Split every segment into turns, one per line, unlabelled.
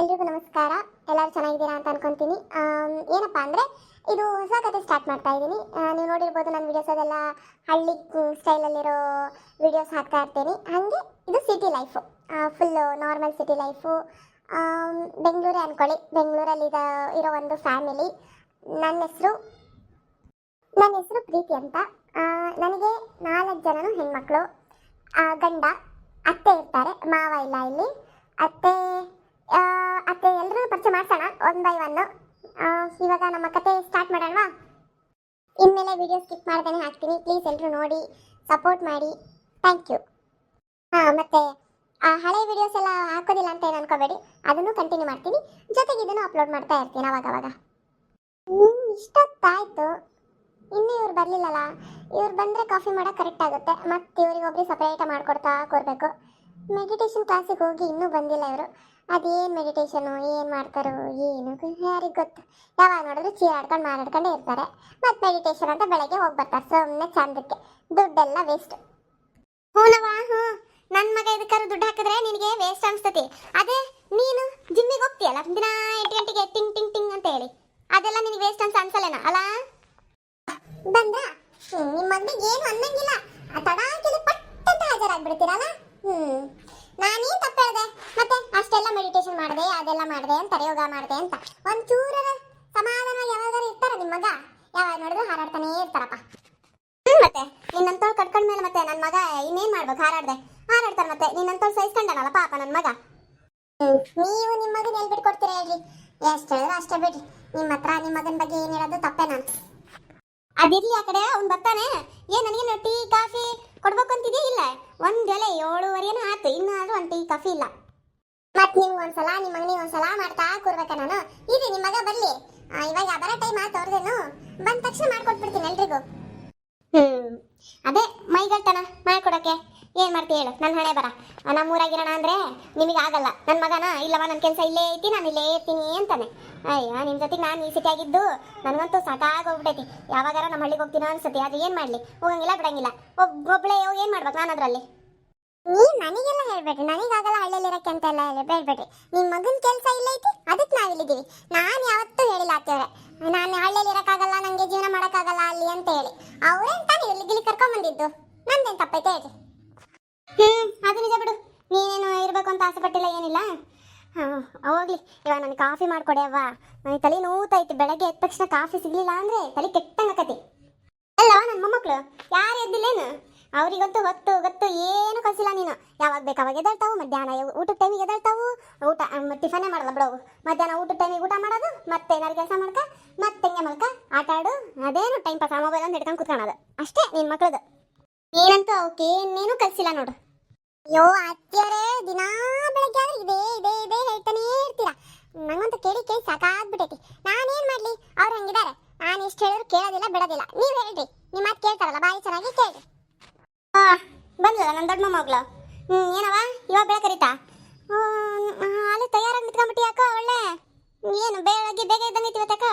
ಎಲ್ರಿಗೂ ನಮಸ್ಕಾರ. ಎಲ್ಲರೂ ಚೆನ್ನಾಗಿದ್ದೀರಾ ಅಂತ ಅನ್ಕೊಂತೀನಿ. ಏನಪ್ಪ ಅಂದರೆ ಇದು ಹೊಸ ಕತೆ ಸ್ಟಾರ್ಟ್ ಮಾಡ್ತಾ ಇದ್ದೀನಿ. ನೀವು ನೋಡಿರ್ಬೋದು ನನ್ನ ವೀಡಿಯೋಸ್ ಅದೆಲ್ಲ ಹಳ್ಳಿ ಸ್ಟೈಲಲ್ಲಿರೋ ವೀಡಿಯೋಸ್ ಹಾಕ್ತಾ ಇರ್ತೀನಿ. ಹಾಗೆ ಇದು city life, full normal city life. ಬೆಂಗಳೂರೇ ಅಂದ್ಕೊಳ್ಳಿ. ಬೆಂಗಳೂರಲ್ಲಿ ಇರೋ ಒಂದು ಫ್ಯಾಮಿಲಿ. ನನ್ನ ಹೆಸರು ಪ್ರೀತಿ ಅಂತ. ನನಗೆ 4 ಜನನು ಹೆಣ್ಮಕ್ಳು, ಗಂಡ, ಅತ್ತೆ ಇರ್ತಾರೆ, ಮಾವ ಇಲ್ಲ ಇಲ್ಲಿ. ಅತ್ತೆ ಎಲ್ಲರೂ ಪರಿಚಯ ಮಾಡ್ಸೋಣ ಒನ್ ಬೈ ಒನ್. ಇವಾಗ ನಮ್ಮ ಕತೆ ಸ್ಟಾರ್ಟ್ ಮಾಡೋಣವಾ? ಇನ್ಮೇಲೆ ವಿಡಿಯೋ ಸ್ಕಿಪ್ ಮಾಡ್ದೇ ಹಾಕ್ತೀನಿ. ಪ್ಲೀಸ್ ಎಲ್ಲರೂ ನೋಡಿ ಸಪೋರ್ಟ್ ಮಾಡಿ. Thank you. ಮತ್ತು ಹಳೆ ವಿಡಿಯೋಸ್ ಎಲ್ಲ ಹಾಕೋದಿಲ್ಲ ಅಂತ ಏನು ಅನ್ಕೋಬೇಡಿ, ಅದನ್ನು ಕಂಟಿನ್ಯೂ ಮಾಡ್ತೀನಿ. ಜೊತೆಗೆ ಇದನ್ನು ಅಪ್ಲೋಡ್ ಮಾಡ್ತಾ ಇರ್ತೀನಿ ಅವಾಗವಾಗ. ಇಷ್ಟೊತ್ತಾಯಿತು, ಇನ್ನೂ ಇವ್ರು ಬರಲಿಲ್ಲಲ್ಲ. ಇವ್ರು ಬಂದರೆ ಕಾಫಿ ಮಾಡೋಕೆ ಕರೆಕ್ಟ್ ಆಗುತ್ತೆ. ಮತ್ತು ಇವ್ರಿಗೊಬ್ರಿಗೆ ಸಪ್ರೇಟಾಗಿ ಮಾಡಿಕೊಡ್ತಾ ಕೂರಬೇಕು. ಮೆಡಿಟೇಷನ್ ಕ್ಲಾಸಿಗೆ ಹೋಗಿ ಇನ್ನೂ ಬಂದಿಲ್ಲ ಇವರು. ಅದೇನು ಮೆಡಿಟೇಷನು, ಏನು ಮಾಡ್ತಾರೋ ಏನು ಯಾರಿಗೆ ಗೊತ್ತು. ಯಾವಾಗ ನೋಡಿದ್ರು ಚೀರಾಡ್ಕೊಂಡು ಮಾರಾಡ್ಕೊಂಡೇ ಇರ್ತಾರೆ. ಮತ್ತು ಮೆಡಿಟೇಷನ್ ಅಂತ ಬೆಳಗ್ಗೆ ಹೋಗಿ ಬರ್ತಾರೆ ಸುಮ್ಮನೆ ಚಂದಕ್ಕೆ. ದುಡ್ಡೆಲ್ಲ ವೇಸ್ಟ್. ಹೂನವಾ, ನನ್ನ ಮಗ ಇದಕ್ಕಾರು ದುಡ್ಡು ಹಾಕಿದ್ರೆ ನಿನಗೆ ವೇಸ್ಟ್ ಅನಿಸ್ತತಿ. ಅದೇ ನೀನು ಜಿಮ್ಮಿಗೆ ಹೋಗ್ತೀಯಲ್ಲ ದಿನ 8 ಗಂಟೆಗೆ ಟಿಂಗ್ ಟಿಂಗ್ ಟಿಂಗ್ ಅಂತ ಹೇಳಿ, ಅದೆಲ್ಲ ನಿನಗೆ ವೇಸ್ಟ್ ಅಂತ ಅನ್ಸಲ್ಲೇನ ಅಲ್ಲ? ಬಂದ ನಿಮ್ಮ ಮಗನಿಗೆ ಏನು ಅನ್ನಂಗಿಲ್ಲ, ತಡಾಕಿಲಿ ಪಟ್ಟಂತ ಹಾಜರಾಗ್ಬಿಡ್ತೀರಲ್ಲ. ನಾನೇನು ತಪ್ಪು ಹೇಳಿದೆ? ಮತ್ತೆ ಅಷ್ಟೆಲ್ಲ ಮೆಡಿಟೇಷನ್ ಮಾಡಿದೆ, ಅದೆಲ್ಲ ಮಾಡಿದೆ ಅಂತಾರೆ, ಯೋಗ ಮಾಡಿದೆ ಅಂತ. ಒಂಚೂರ ಸಮಾಧಾನವಾಗಿ ಯಾವಾಗಾರು ಇರ್ತಾರ ನಿಮ್ಮ ಮಗ? ಯಾವಾಗ ನೋಡಿದ್ರು ಹಾರಾಡ್ತಾನೇ ಇರ್ತಾರಪ್ಪ. ಮತ್ತೆ ನಿನ್ನಂತೋಳು ಕಟ್ಕೊಂಡ ಮೇಲೆ ಮತ್ತೆ ನನ್ನ ಮಗ ಇನ್ನೇನು ಮಾಡ್ಬೇಕು? ಹಾರಾಡ್ತಾರೆ. ಮತ್ತೆ ನಿನ್ನಂತೋಳು ಸಹಿಸ್ಕೊಂಡನಲ್ಲ ಪಾಪ ನನ್ನ ಮಗ. ನೀವು ನಿಮ್ಮ ಮಗನ ಎಲ್ಲಿ ಬಿಟ್ಕೊಡ್ತೀರಾ ಹೇಳ್ರಿ? ಎಷ್ಟು ಹೇಳಿದ್ರು ಅಷ್ಟೇ ಬಿಡ್ರಿ. ನಿಮ್ಮ ಹತ್ರ ನಿಮ್ಮ ಮಗನ ಬಗ್ಗೆ ಏನು ಹೇಳೋದು ತಪ್ಪೇ. ನಾನು ಅದಿರ್ಲಿ, ಆ ಕಡೆ ಅವ್ನು ಬರ್ತಾನೆ. ನನಗೇನು ಟೀ ಕಾಫಿ ಕೊಡ್ಬೇಕು ಅಂತಿದೆಯಾ? ಇಲ್ಲ, ಒಂದೆಲೆ 7:15 ಆಯ್ತು, ಇನ್ನಾದ್ರೂ ಒಂದು ಟೀ ಕಾಫಿ ಇಲ್ಲ. ಮತ್ತೆ ನೀವು ಒಂದ್ಸಲ ನಿಮ್ಮ ಮಗನಿಗೆ ಒಂದ್ಸಲ ಮಾಡ್ತಾ ಕೂರ್ಬೇಕ ನಾನು? ಇರಿ ನಿಮ್ಮ ಮಗ ಬರ್ಲಿ, ಇವಾಗ ಬರೋ ಟೈಮ್ ಆಯ್ತು ಅವ್ರದೇನು. ಬಂದ ತಕ್ಷಣ ಮಾಡ್ಕೊಟ್ಬಿಡ್ತೀನಿ ಎಲ್ರಿಗೂ. ಅದೇ ಮೈಗಳ್ತನ ಮಾಡ್ಕೊಡಕ್ಕೆ ಏನು ಮಾಡ್ತೀಯ ಹೇಳು? ನನ್ನ ಹಣೆ ಬರ. ನಮ್ಮೂರಾಗಿರೋಣ ಅಂದರೆ ನಿಮಗೆ ಆಗಲ್ಲ. ನನ್ನ ಮಗನ ಇಲ್ಲವ, ನನ್ನ ಕೆಲಸ ಇಲ್ಲೇ ಐತಿ, ನಾನು ಇಲ್ಲೇ ಇರ್ತೀನಿ ಅಂತಾನೆ. ಅಯ್ಯ, ನಿಮ್ಮ ಜೊತೆಗೆ ನಾನು ಈ ಸಿಟಿ ಆಗಿದ್ದು ನನಗಂತೂ ಸಾಕಾಗೋಗ್ಬಿಟ್ಟೈತಿ. ಯಾವಾಗಾರ ನಮ್ಮ ಹಳ್ಳಿಗೆ ಹೋಗ್ತೀನೋ ಅನ್ಸುತ್ತೆ. ಅದು ಏನು ಮಾಡಲಿ, ಹೋಗಂಗಿಲ್ಲ ಬಿಡಂಗಿಲ್ಲ. ಒಬ್ಬಳೇ ಹೋಗಿ ಏನು ಮಾಡ್ಬೇಕು ನಾನು ಅದರಲ್ಲಿ? ನೀವು ನನಗೆಲ್ಲ ಹೇಳ್ಬೇಡ್ರಿ, ನನಗಾಗಲ್ಲ ಹಳ್ಳಿಯಲ್ಲಿರೋಕ್ಕೆ ಅಂತ ಎಲ್ಲ ಹೇಳ್ಬೇಡ್ರಿ. ನಿಮ್ಮ ಮಗನ ಕೆಲಸ ಇಲ್ಲ ಐತಿ, ಅದಕ್ಕೆ ನಾವಿಲ್ಲಿದ್ದೀವಿ. ನಾನು ಯಾವತ್ತೂ ಹೇಳಿಲ್ಲ ಅತ್ತೇವ್ರೆ ನಾನು ಹಳ್ಳಿಯಲ್ಲಿ ಇರೋಕ್ಕಾಗಲ್ಲ, ನನಗೆ ಜೀವನ ಮಾಡೋಕ್ಕಾಗಲ್ಲ ಅಲ್ಲಿ ಅಂತ ಹೇಳಿ. ಅವ್ರೇನು ತಾನೇ ಇಲ್ಲಿ ಕರ್ಕೊಂಬಂದಿದ್ದು, ನಂದೇನು ತಪ್ಪೈತೆ ಹೇಳಿ? ಅದು ನಿಜ ಬಿಡು. ನೀನೇನು ಇರಬೇಕು ಅಂತ ಆಸೆ ಪಟ್ಟಿಲ್ಲ, ಏನಿಲ್ಲ. ಹೋಗ್ಲಿ, ಇವಾಗ ನನಗೆ ಕಾಫಿ ಮಾಡಿಕೊಡೆ ಅವ್ವ. ನನಗೆ ತಲೆ ನೋವುತ್ತೈತಿ. ಬೆಳಗ್ಗೆ ಎದ್ದ ತಕ್ಷಣ ಕಾಫಿ ಸಿಗಲಿಲ್ಲ ಅಂದರೆ ತಲೆ ಕೆಟ್ಟಂಗಕತಿ. ಅಲ್ಲವ ನನ್ನ ಮೊಮ್ಮಕ್ಕಳು ಯಾರು ಎದ್ದಿಲ್ಲೇನು? ಅವರಿಗಂತೂ ಗೊತ್ತು ಏನು ಕಲಿಸಿಲ್ಲ ನೀನು. ಯಾವಾಗ ಬೇಕು ಅವಾಗ ಎದ್ದೇಳ್ತಾವು, ಮಧ್ಯಾಹ್ನ ಊಟದ ಟೈಮಿಗೆ ಎದ್ದೇಳ್ತಾವು. ಟಿಫನ್ನೇ ಮಾಡಲ್ಲ ಬಿಡವು. ಮಧ್ಯಾಹ್ನ ಊಟದ ಟೈಮಿಗೆ ಊಟ ಮಾಡೋದು, ಮತ್ತೆ ಏನಾರು ಕೆಲಸ ಮಾಡ್ಕ, ಮತ್ತೆ ಹೆಂಗೆ ಮಲ್ಕ ಆಟ ಆಡು. ಅದೇನು ಟೈಮ್ ಪಾಸ್, ಮೊಬೈಲ್ ಒಂದು ಹಿಡ್ಕೊಂಡು ಕುತ್ಕೊಳ್ಳೋದು ಅಷ್ಟೇ ನಿನ್ನ ಮಕ್ಕಳದು. ಏನಂತೂ ಅವಕ್ಕೆ ಏನೇನು ಕಲಿಸಿಲ್ಲ ನೋಡು. ಅಯ್ಯೋ ಅತ್ತಿಯವರೇ, ದಿನಾ ಬೆಳಗ್ಗೆ ಆದ್ರೆ ಇದೇ ಹೇಳ್ತಾನೇ ಇರ್ತೀರಾ. ನಂಗಂತೂ ಕೇಳಿ ಸಾಕಾಗ್ಬಿಟ್ಟೈತಿ. ನಾನೇನು ಮಾಡಲಿ? ಅವ್ರು ಹಂಗಿದ್ದಾರೆ. ನಾನು ಎಷ್ಟು ಹೇಳಿದ್ರು ಕೇಳೋದಿಲ್ಲ ಬಿಡೋದಿಲ್ಲ. ನೀವು ಹೇಳ್ರಿ, ನಿಮ್ಮ ಮಾತು ಕೇಳ್ತಾರಲ್ಲ, ಬಾಯಿ ಚೆನ್ನಾಗಿ ಕೇಳ್ರಿ. ಬಂದ್ಲಲ್ಲ ನನ್ನ ದೊಡ್ಡ ಮೊಮ್ಮಗಳು. ಏನವ ಇವಾಗ ಬೆಳೆ ಕರೀತಾ? ಅಲ್ಲಿ ತಯಾರಾಗಿ ನಿಂತ್ಕೊಂಡ್ಬಿಟ್ಟು ಯಾಕ? ಒಳ್ಳೆ ಏನು ಬೆಳಗ್ಗೆ ಬೇಗ ಇದ್ದಂಗೆ ಇವತ್ತಕ್ಕ?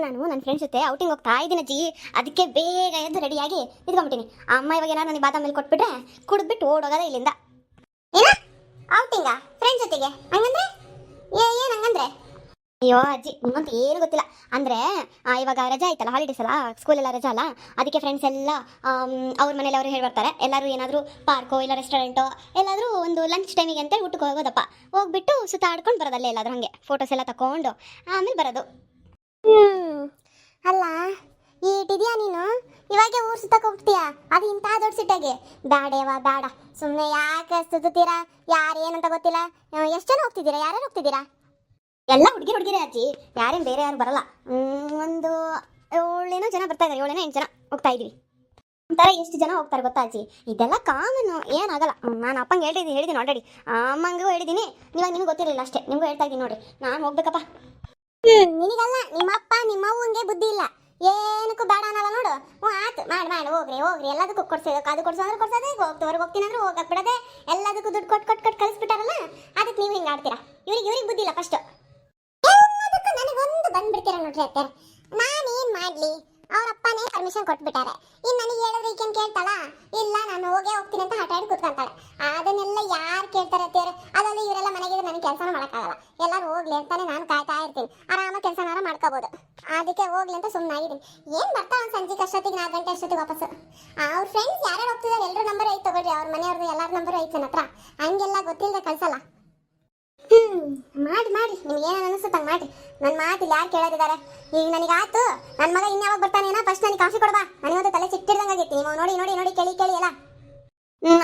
ನಾನು ನನ್ನ ಫ್ರೆಂಡ್ಸ್ ಜೊತೆ ಔಟಿಂಗ್ ಹೋಗ್ತಾ ಇದ್ದೀನಿ ಅಜ್ಜಿ. ಅದಕ್ಕೆ ಬೇಗ ಎದ್ದು ರೆಡಿಯಾಗಿ ನಿಂತ್ಕೊಂಡ್ಬಿಟ್ಟಿನಿ. ಅಮ್ಮ ಇವಾಗ ಏನಾದ್ರು ನನಗೆ ಬಾದಾಮಲ್ಲಿ ಕೊಟ್ಬಿಟ್ರೆ ಕುಡಿದ್ಬಿಟ್ಟು ಓಡೋಗೋದ ಇಲ್ಲಿಂದ. ಏನ ಔಟಿಂಗಾ ಫ್ರೆಂಡ್ಸ್ ಜೊತೆಗೆ? ಹಂಗಂದ್ರೆ ಏನು ಹಂಗಂದ್ರೆ? ಅಯ್ಯೋ ಅಜ್ಜಿ, ನಿಮ್ಮಂತೂ ಏನು ಗೊತ್ತಿಲ್ಲ. ಅಂದರೆ ಇವಾಗ ರಜಾ ಆಯ್ತಲ್ಲ, ಹಾಲಿಡೇಸ್ ಅಲ್ಲ, ಸ್ಕೂಲೆಲ್ಲ ರಜಾ ಅಲ್ಲ. ಅದಕ್ಕೆ ಫ್ರೆಂಡ್ಸ್ ಎಲ್ಲ ಅವ್ರ ಮನೇಲಿ ಅವರು ಹೇಳಿ ಬರ್ತಾರೆ. ಎಲ್ಲರೂ ಏನಾದರೂ ಪಾರ್ಕೋ ಇಲ್ಲ ರೆಸ್ಟೋರೆಂಟೋ ಎಲ್ಲಾದರೂ ಒಂದು ಲಂಚ್ ಟೈಮಿಗೆ ಅಂತೇಳಿ ಊಟಕ್ಕೆ ಹೋಗೋದಪ್ಪ. ಹೋಗ್ಬಿಟ್ಟು ಸುತ್ತಾಡ್ಕೊಂಡು ಬರೋದಲ್ಲೇ ಎಲ್ಲಾದರೂ ಹಾಗೆ ಫೋಟೋಸ್ ಎಲ್ಲ ತಗೊಂಡು ಆಮೇಲೆ ಬರೋದು. ಅಲ್ಲ ಈಟಿದ್ಯಾ ನೀನು? ಇವಾಗೆ ಊರು ಸುತ್ತಕ್ಕೆ ಹೋಗ್ತೀಯಾ? ಅದು ಇಂಥ ದೊಡ್ಡ ಸಿಟ್ಟಾಗೆ ಬೇಡವಾ? ಬೇಡ, ಸುಮ್ಮನೆ ಯಾಕೆ ಸುತ್ತೀರಾ? ಯಾರೇನಂತ ಗೊತ್ತಿಲ್ಲ. ಎಷ್ಟು ಜನ ಹೋಗ್ತಿದ್ದೀರಾ? ಯಾರ್ಯಾರು ಹೋಗ್ತಿದ್ದೀರಾ? ಎಲ್ಲ ಹುಡುಗಿರೇ ಅಜ್ಜಿ, ಯಾರೇನು ಬೇರೆ ಯಾರು ಬರಲ್ಲ. ಒಂದು 7 ಜನ ಬರ್ತಾ ಇದ್ದಾರೆ, 7 8 ಜನ ಹೋಗ್ತಾ ಇದೀವಿ. ಒಂಥರ ಎಷ್ಟು ಜನ ಹೋಗ್ತಾರೆ ಗೊತ್ತಾ ಅಜ್ಜಿ? ಇದೆಲ್ಲ ಕಾಮನ್ನು, ಏನಾಗಲ್ಲ. ನಾನು ಅಪ್ಪಂಗೆ ಹೇಳಿದ್ದೀನಿ ಆಲ್ರೆಡಿ, ಅಮ್ಮಂಗೂ ಹೇಳಿದ್ದೀನಿ. ಇವಾಗ ನಿಮ್ಗೆ ಗೊತ್ತಿರಲಿಲ್ಲ ಅಷ್ಟೇ, ನಿಮಗೂ ಹೇಳ್ತಾ ಇದ್ದೀನಿ ನೋಡ್ರಿ. ನಾನು ಹೋಗ್ಬೇಕಪ್ಪ. ನಿನಗಲ್ಲ, ನಿಮ್ಮ ಅಪ್ಪ ನಿಮ್ಮ ಅವ್ವಂಗೆ ಬುದ್ಧಿ ಇಲ್ಲ, ಏನಕ್ಕೂ ಬೇಡ ಅನ್ನಲ್ಲ ನೋಡು. ಆಯ್ತು ಮಾಡಿ ಹೋಗ್ರಿ ಎಲ್ಲದಕ್ಕೂ ಕೊಡ್ಸೋದು, ಅದು ಕೊಡ್ಸೋದ್ರೆ ಹೊರಗೆ ಹೋಗ್ತೀನಿ ಅಂದ್ರೆ ಹೋಗಕ್ಕೆ ಬಿಡದೆ, ಎಲ್ಲದಕ್ಕೂ ದುಡ್ಡು ಕೊಟ್ಟು ಕಳಿಸ್ಬಿಟ್ಟಾರಲ್ಲ. ಅದಕ್ಕೆ ನೀವು ಹಿಂಗೆ ಆಡ್ತೀರಾ. ಇವ್ರಿಗೆ ಬುದ್ಧಿ ಇಲ್ಲ ಫಸ್ಟ್. ಎಲ್ಲದಕ್ಕೂ ನನಗೊಂದು ಬಂದ್ಬಿಡ್ತೀರ ನೋಡ್ರಿ ಅತ್ತೆ. ನಾನೇನು ಮಾಡಲಿ? ಅವ್ರ ಅಪ್ಪನೇ ಪರ್ಮಿಷನ್ ಕೊಟ್ಬಿಟ್ಟಾರೆ. ಇನ್ನು ನನಗೆ ಹೇಳಿದ್ರೆ ಈಗೇನು ಕೇಳ್ತಾಳ? ಇಲ್ಲ ನಾನು ಹೋಗ್ತೀನಿ ಅಂತ ಹಠ ಹಿಡಿದು ಕೂತ್ಕೊಂತಾಳೆ. ಅದನ್ನೆಲ್ಲ ಯಾರು ಕೇಳ್ತಾರೆ ಅತ್ತಿಯವ್ರೆ? ಅದರಲ್ಲಿ ಇವರೆಲ್ಲ ಮನೆಗಿದ್ರೆ ನನಗೆ ಕೆಲಸನೂ ಮಾಡೋಕ್ಕಾಗಲ್ಲ. ಎಲ್ಲರೂ ಹೋಗ್ಲಿ ಅಂತಾನೆ ನಾನು ಕಾಯ್ತಾ ಇರ್ತೀನಿ. ಆರಾಮಾಗಿ ಕೆಲಸನಾರ ಮಾಡ್ಕೋಬೋದು. ಅದಕ್ಕೆ ಹೋಗ್ಲಿ ಅಂತ ಸುಮ್ಮನಾಗಿದ್ದೀನಿ. ಏನು ಬರ್ತಾಳೆ ಒಂದು ಸಂಜೆ ಅಷ್ಟೊತ್ತಿಗೆ 4 ಗಂಟೆ ಅಷ್ಟೊತ್ತಿಗೆ ವಾಪಸ್. ಅವ್ರ ಫ್ರೆಂಡ್ಸ್ ಯಾರ್ಯಾರು ಹೋಗ್ತಿದ್ದಾರೆ ಎಲ್ಲರೂ ನಂಬರ್ ಐತೆ ತಗೊಳ್ರಿ. ಅವ್ರ ಮನೆಯವ್ರದ್ದು ಎಲ್ಲರ ನಂಬರ್ ಐತೆ ನನ್ನ ಹತ್ರ. ಹಂಗೆಲ್ಲ ಗೊತ್ತಿಲ್ಲದೆ ಕಳ್ಸಲ್ಲ. ಮಾಡಿ ನಿಮ್ಗೆ ಏನು ಅನಿಸುತ್ತಂಗೆ ಮಾಡಿ. ನನ್ನ ಮಾತಿಲ್ಲ ಯಾರು ಕೇಳೋದಿದ್ದಾರೆ? ಈಗ ನನಗೆ ಆಯ್ತು, ನನ್ನ ಮಗ ಇನ್ಯಾವಾಗ ಬರ್ತಾನೇನೋ ಫಸ್ಟ್ ನನಗೆ ಕಾಫಿ ಕೊಡಬಾ. ನನಗಂತೂ ತಲೆ ಸಿಟ್ಟಿಡ್ದಂಗೆ ಆಗೈತಿ. ನೀವು ನೋಡಿ ಕೇಳಿ ಎಲ್ಲ.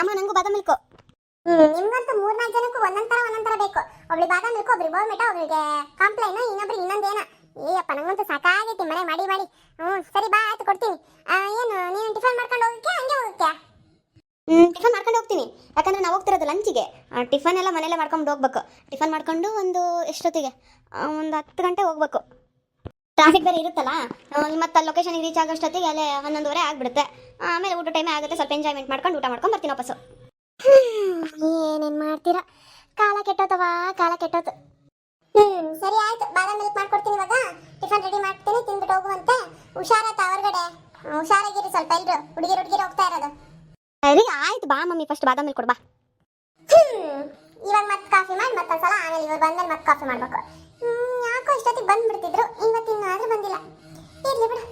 ಅಮ್ಮ ನಂಗೂ ಬಾದಾಮ್ ಮಿಲ್ಕು. ನಿಮ್ಗಂತೂ 3-4 ಜನಕ್ಕೂ ಒಂದೊಂದರ ಬೇಕು. ಒಬ್ಳಿಗೆ ಬಾದಾಮ್ ಮಿಲ್ಕು, ಒಬ್ರಿಗೆ ಬೋರ್ಮೆಟ, ಒಬ್ರಿಗೆ ಕಾಂಪ್ಲೈನು, ಇನ್ನೊಬ್ರಿಗೆ ಇನ್ನೊಂದೇನ. ಏಯಪ್ಪ ನಂಗಂತೂ ಸಾಕಾಗೈತಿ ಮನೆ ಮಾಡಿ. ಸರಿ ಬಾ ಆಯ್ತು ಕೊಡ್ತೀನಿ. ಏನು ನೀನು ಟಿಫನ್ ಮಾಡ್ಕೊಂಡು ಹೋಗಕ್ಕೆ ಹಂಗೆ ಹೋಗಕ್ಕೆ? ಟಿಫನ್ ಮಾಡ್ಕೊಂಡು ಹೋಗ್ತೀನಿ. ಯಾಕಂದ್ರೆ ನಾವು ಹೋಗ್ತಿರೋದು ಲಂಚಿಗೆ. ಟಿಫನ್ ಎಲ್ಲ ಮನೇಲೆ ಮಾಡ್ಕೊಂಡು ಹೋಗ್ಬೇಕು. ಟಿಫನ್ ಮಾಡ್ಕೊಂಡು ಒಂದು ಎಷ್ಟೊತ್ತಿಗೆ ಒಂದು 10 ಗಂಟೆ ಹೋಗ್ಬೇಕು. ಟ್ರಾಫಿಕ್ ಬೇರೆ ಇರುತ್ತಲ್ಲ. ಮತ್ತೆ ಲೊಕೇಶನ್ಗೆ ರೀಚ್ ಆಗೋಷ್ಟೊತ್ತಿಗೆ ಅಲ್ಲೇ 11:30 ಆಗಿಬಿಡುತ್ತೆ. ಆಮೇಲೆ ಊಟ ಟೈಮೇ ಆಗುತ್ತೆ. ಸ್ವಲ್ಪ ಎಂಜಾಯ್ಮೆಂಟ್ ಮಾಡ್ಕೊಂಡು ಊಟ ಮಾಡ್ಕೊಂಡು ಬರ್ತೀನಿ ವಾಪಸ್ಸು. ಏನೇನು ಮಾಡ್ತೀರಾ? ಕಾಲ ಕೆಟ್ಟೋತು. ಸರಿ ಆಯ್ತು, ಬಾದಾಮ್ ಮಿಲ್ಕ್ ಮಾಡ್ಕೊಡ್ತೀನಿ. ಇವಾಗ ಟಿಫನ್ ರೆಡಿ ಮಾಡ್ತೀನಿ, ತಿಂದ್ಬಿಟ್ಟು ಹೋಗುವಂತೆ. ಹುಷಾರಾಯ್ತು ಹೊರಗಡೆ. ಹುಷಾರಾಗಿರಿ ಸ್ವಲ್ಪ. ಎಲ್ರು ಹುಡುಗಿರು ಹೋಗ್ತಾ ಇರೋದು. ಸರಿ ಆಯ್ತು, ಬಾ ಮಮ್ಮಿ ಫಸ್ಟ್ ಬಾದಾಮ್ ಮಿಲ್ಕ್ ಕೊಡು ಬಾ. ಇವಾಗ ಮತ್ತೆ ಕಾಫಿ ಮಾಡಿ ಮತ್ತೊಂದ್ಸಲ, ಆಮೇಲೆ ಇವಾಗ ಬಂದ್ಮೇಲೆ ಮತ್ತೆ ಕಾಫಿ ಮಾಡ್ಬೇಕು. ಯಾಕೋ ಇಷ್ಟೊತ್ತಿಗೆ ಬಂದ್ಬಿಡ್ತಿದ್ರು, ಇವತ್ತಿನ್ನಾದ್ರೂ ಬಂದಿಲ್ಲ. ಇರ್ಲಿ ಬಿಡು.